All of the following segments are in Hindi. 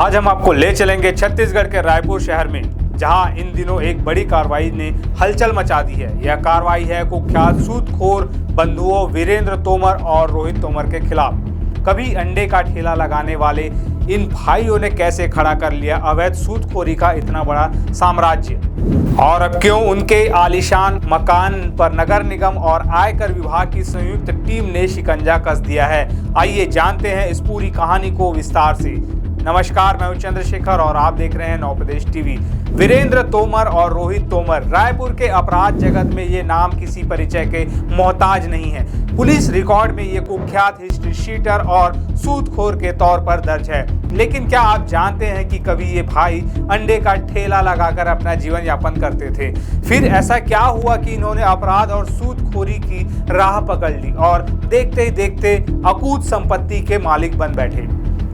आज हम आपको ले चलेंगे छत्तीसगढ़ के रायपुर शहर में, जहां इन दिनों एक बड़ी कार्रवाई ने हलचल मचा दी है। यह कार्रवाई है कुख्यात सूदखोर बंधुओं वीरेंद्र तोमर और रोहित तोमर के खिलाफ। कभी अंडे का ठेला लगाने वाले इन भाइयों ने कैसे खड़ा कर लिया अवैध सूदखोरी का इतना बड़ा साम्राज्य, और अब क्यों उनके आलीशान मकान पर नगर निगम और आयकर विभाग की संयुक्त टीम ने शिकंजा कस दिया है। आइए जानते हैं इस पूरी कहानी को विस्तार से। नमस्कार, मैं हूं चंद्रशेखर और आप देख रहे हैं नव प्रदेश टीवी। वीरेंद्र तोमर और रोहित तोमर रायपुर के अपराध जगत में ये नाम किसी परिचय के मोहताज नहीं है। पुलिस रिकॉर्ड में ये कुख्यात हिस्ट्री शीटर और सूदखोर के तौर पर दर्ज है। लेकिन क्या आप जानते हैं कि कभी ये भाई अंडे का ठेला लगाकर अपना जीवन यापन करते थे? फिर ऐसा क्या हुआ कि इन्होंने अपराध और सूदखोरी की राह पकड़ ली और देखते ही देखते अकूत संपत्ति के मालिक बन बैठे।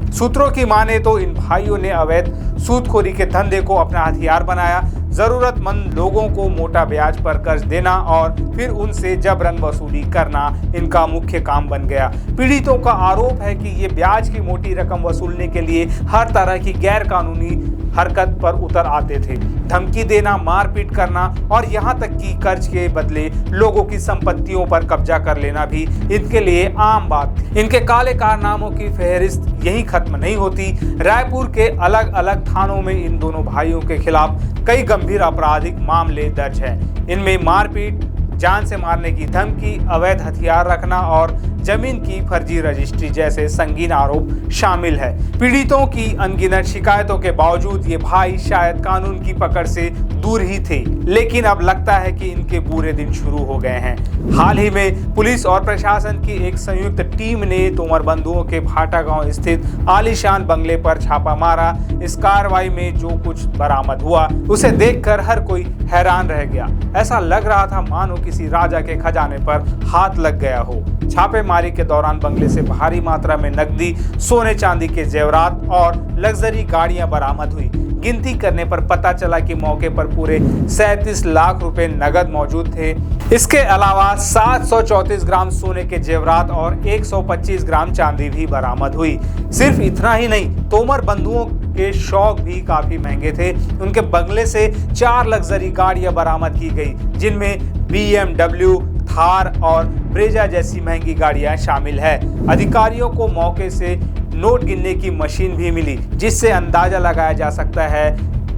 सूत्रों की माने तो इन भाइयों ने अवैध सूदखोरी के धंधे को अपना हथियार बनाया। जरूरतमंद लोगों को मोटा ब्याज पर कर्ज देना और फिर उनसे जबरन वसूली करना इनका मुख्य काम बन गया। पीड़ितों का आरोप है कि ये ब्याज की मोटी रकम वसूलने के लिए हर तरह की गैर कानूनी हरकत पर उतर आते थे। धमकी देना, मारपीट करना और यहाँ तक कि कर्ज के बदले लोगों की संपत्तियों पर कब्जा कर लेना भी इनके लिए आम बात थी। इनके काले कारनामों की फहरिस्त यही खत्म नहीं होती। रायपुर के अलग अलग थानों में इन दोनों भाइयों के खिलाफ कई गंभीर आपराधिक मामले दर्ज हैं। इनमें मारपीट, जान से मारने की धमकी, अवैध हथियार रखना और जमीन की फर्जी रजिस्ट्री जैसे संगीन आरोप शामिल है। पीड़ितों की अनगिनत शिकायतों के बावजूद ये भाई शायद कानून की पकड़ से दूर ही थे, लेकिन अब लगता है कि इनके बुरे दिन शुरू हो गए हैं। हाल ही में पुलिस और प्रशासन की एक संयुक्त टीम ने तोमर बंधुओं के भाटा गांव स्थित आलीशान बंगले पर छापा मारा। इस कार्रवाई में जो कुछ बरामद हुआ उसे देखकर हर कोई हैरान रह गया। ऐसा लग रहा था मानो किसी राजा के खजाने पर हाथ लग गया हो। छापेमारी के दौरान बंगले से भारी मात्रा में नकदी, सोने चांदी के जेवरात और लग्जरी गाड़ियां बरामद हुई। गिनती करने पर पता चला कि मौके पर पूरे 37 लाख रुपए नगद मौजूद थे। इसके अलावा 734 ग्राम सोने के जेवरात और 125 ग्राम चांदी भी बरामद हुई। सिर्फ इतना ही नहीं, तोमर बंधुओं के शौक भी काफी महंगे थे। उनके बंगले से 4 लग्जरी गाड़ियां बरामद की गई, जिनमें BMW, थार और ब्रेजा जैसी महंगी गाड़ियां शामिल है। अधिकारियों को मौके से नोट गिनने की मशीन भी मिली, जिससे अंदाजा लगाया जा सकता है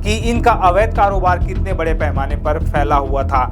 कि इनका अवैध कारोबार कितने बड़े पैमाने पर फैला हुआ था।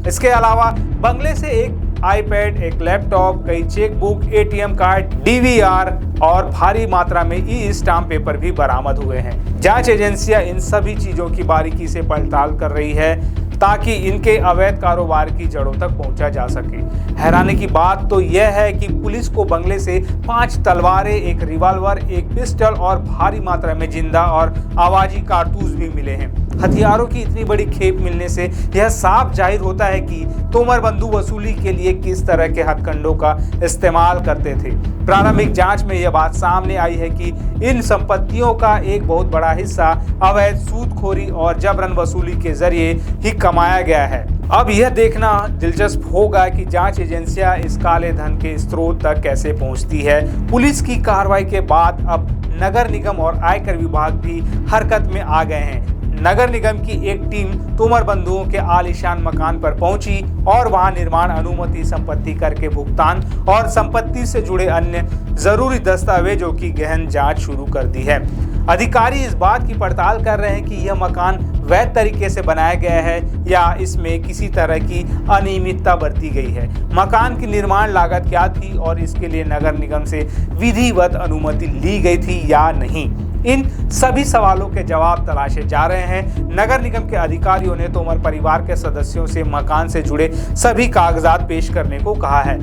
इसके अलावा बंगले से एक आईपैड, एक लैपटॉप, कई चेकबुक, ATM कार्ड, DVR और भारी मात्रा में ई-स्टाम्प पेपर भी बरामद हुए हैं। जांच एजेंसियां इन सभी चीजों की बारीकी से पड़ताल कर रही है ताकि इनके अवैध कारोबार की जड़ों तक पहुंचा जा सके। हैरानी की बात तो यह है कि पुलिस को बंगले से 5 तलवारें, एक रिवॉल्वर, एक पिस्टल और भारी मात्रा में जिंदा और आवाजी कारतूस भी मिले हैं। हथियारों की इतनी बड़ी खेप मिलने से यह साफ जाहिर होता है कि तोमर बंधु वसूली के लिए किस तरह के हथकंडों का इस्तेमाल करते थे। प्रारंभिक जांच में यह बात सामने आई है कि इन संपत्तियों का एक बहुत बड़ा हिस्सा अवैध सूदखोरी और जबरन वसूली के जरिए ही कमाया गया है। अब यह देखना दिलचस्प होगा कि जांच एजेंसियां इस काले धन के स्रोत तक कैसे पहुंचती है। पुलिस की कार्रवाई के बाद अब नगर निगम और आयकर विभाग भी हरकत में आ गए हैं। नगर निगम की एक टीम तोमर बंधुओं के आलीशान मकान पर पहुंची और वहां निर्माण अनुमति, संपत्ति कर के भुगतान और संपत्ति से जुड़े अन्य जरूरी दस्तावेजों की गहन जांच शुरू कर दी है। अधिकारी इस बात की पड़ताल कर रहे हैं कि यह मकान वैध तरीके से बनाया गया है या इसमें किसी तरह की अनियमितता बरती गई है। मकान की निर्माण लागत क्या थी और इसके लिए नगर निगम से विधिवत अनुमति ली गई थी या नहीं, इन सभी सवालों के जवाब तलाशे जा रहे हैं। नगर निगम के अधिकारियों ने तोमर परिवार के सदस्यों से मकान से जुड़े सभी कागजात पेश करने को कहा है।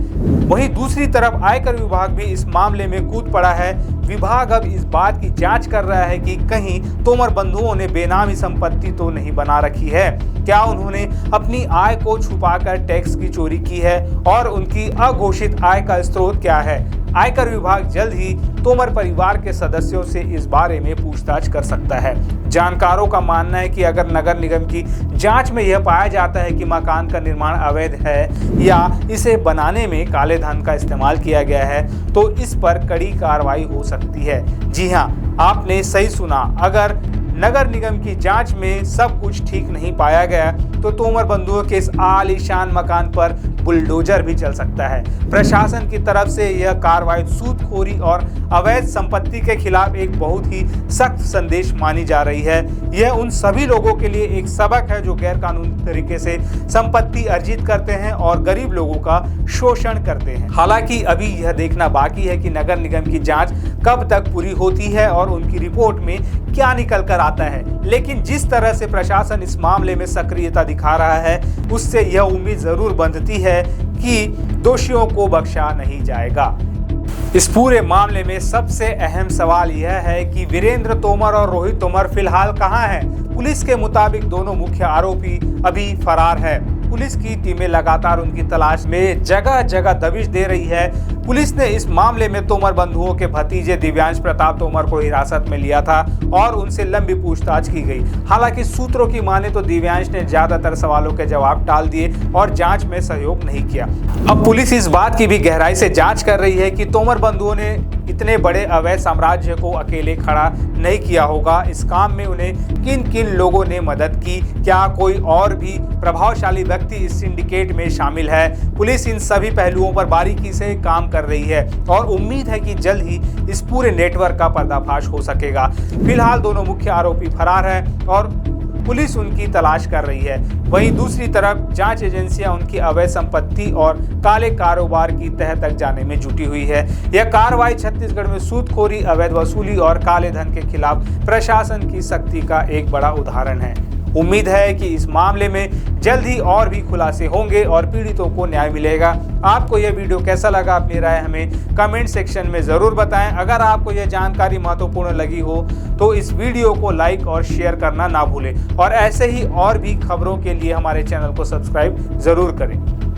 वहीं दूसरी तरफ आयकर विभाग भी इस मामले में कूद पड़ा है। विभाग अब इस बात की जांच कर रहा है कि कहीं तोमर बंधुओं ने बेनामी संपत्ति तो नहीं बना रखी है। क्या उन्होंने अपनी आय को छुपाकर टैक्स की चोरी की है और उनकी अघोषित आय का स्रोत क्या है। आयकर विभाग जल्द ही तोमर परिवार के सदस्यों से इस बारे में पूछताछ कर सकता है। जानकारों का मानना है कि अगर नगर निगम की जांच में यह पाया जाता है कि मकान का निर्माण अवैध है या इसे बनाने में काले धन का इस्तेमाल किया गया है तो इस पर कड़ी कार्रवाई हो सकती है। जी हां, आपने सही सुना। अगर नगर निगम की जांच में सब कुछ ठीक नहीं पाया गया तो तोमर बंधुओं के इस आलीशान मकान पर बुलडोजर भी चल सकता है। प्रशासन की तरफ से यह कार्रवाई सूदखोरी और अवैध संपत्ति के खिलाफ एक बहुत ही सख्त संदेश मानी जा रही है। यह उन सभी लोगों के लिए एक सबक है जो गैर कानूनी तरीके से संपत्ति अर्जित करते हैं और गरीब लोगों का शोषण करते हैं। हालांकि अभी यह देखना बाकी है कि नगर निगम की जांच कब तक पूरी होती है और उनकी रिपोर्ट में क्या निकल कर आता है। लेकिन जिस तरह से प्रशासन इस मामले में सक्रियता दिखा रहा है उससे यह उम्मीद जरूर बंधती है कि दोषियों को बख्शा नहीं जाएगा। इस पूरे मामले में सबसे अहम सवाल यह है कि वीरेंद्र तोमर और रोहित तोमर फिलहाल कहां हैं? पुलिस के मुताबिक दोनों मुख्य आरोपी अभी फरार है। पुलिस की टीमें लगातार उनकी तलाश में जगह जगह दबिश दे रही है। पुलिस ने इस मामले में तोमर बंधुओं के भतीजे दिव्यांश प्रताप तोमर को हिरासत में लिया था और उनसे लंबी पूछताछ की गई। हालांकि सूत्रों की माने तो दिव्यांश ने ज्यादातर सवालों के जवाब टाल दिए और जांच में सहयोग नहीं किया। अब पुलिस इस बात की भी गहराई से जांच कर रही है कि तोमर बंधुओं ने इतने बड़े अवैध साम्राज्य को अकेले खड़ा नहीं किया होगा। इस काम में उन्हें किन किन लोगों ने मदद की, क्या कोई और भी प्रभावशाली व्यक्ति इस सिंडिकेट में शामिल है। पुलिस इन सभी पहलुओं पर बारीकी से काम कर रही है और उम्मीद है कि जल्द ही इस पूरे नेटवर्क का पर्दाफाश हो सकेगा। फिलहाल दोनों मुख्य आरोपी फरार हैं और पुलिस उनकी तलाश कर रही है। वहीं दूसरी तरफ जांच एजेंसियां उनकी अवैध संपत्ति और काले कारोबार की तह तक जाने में जुटी हुई है। यह कार्रवाई छत्तीसगढ़ में सूदखोरी, अवैध वसूली और काले धन के खिलाफ प्रशासन की सख्ती का एक बड़ा उदाहरण है। उम्मीद है कि इस मामले में जल्द ही और भी खुलासे होंगे और पीड़ितों को न्याय मिलेगा। आपको यह वीडियो कैसा लगा, अपनी राय हमें कमेंट सेक्शन में ज़रूर बताएं। अगर आपको यह जानकारी महत्वपूर्ण लगी हो तो इस वीडियो को लाइक और शेयर करना ना भूलें और ऐसे ही और भी खबरों के लिए हमारे चैनल को सब्सक्राइब ज़रूर करें।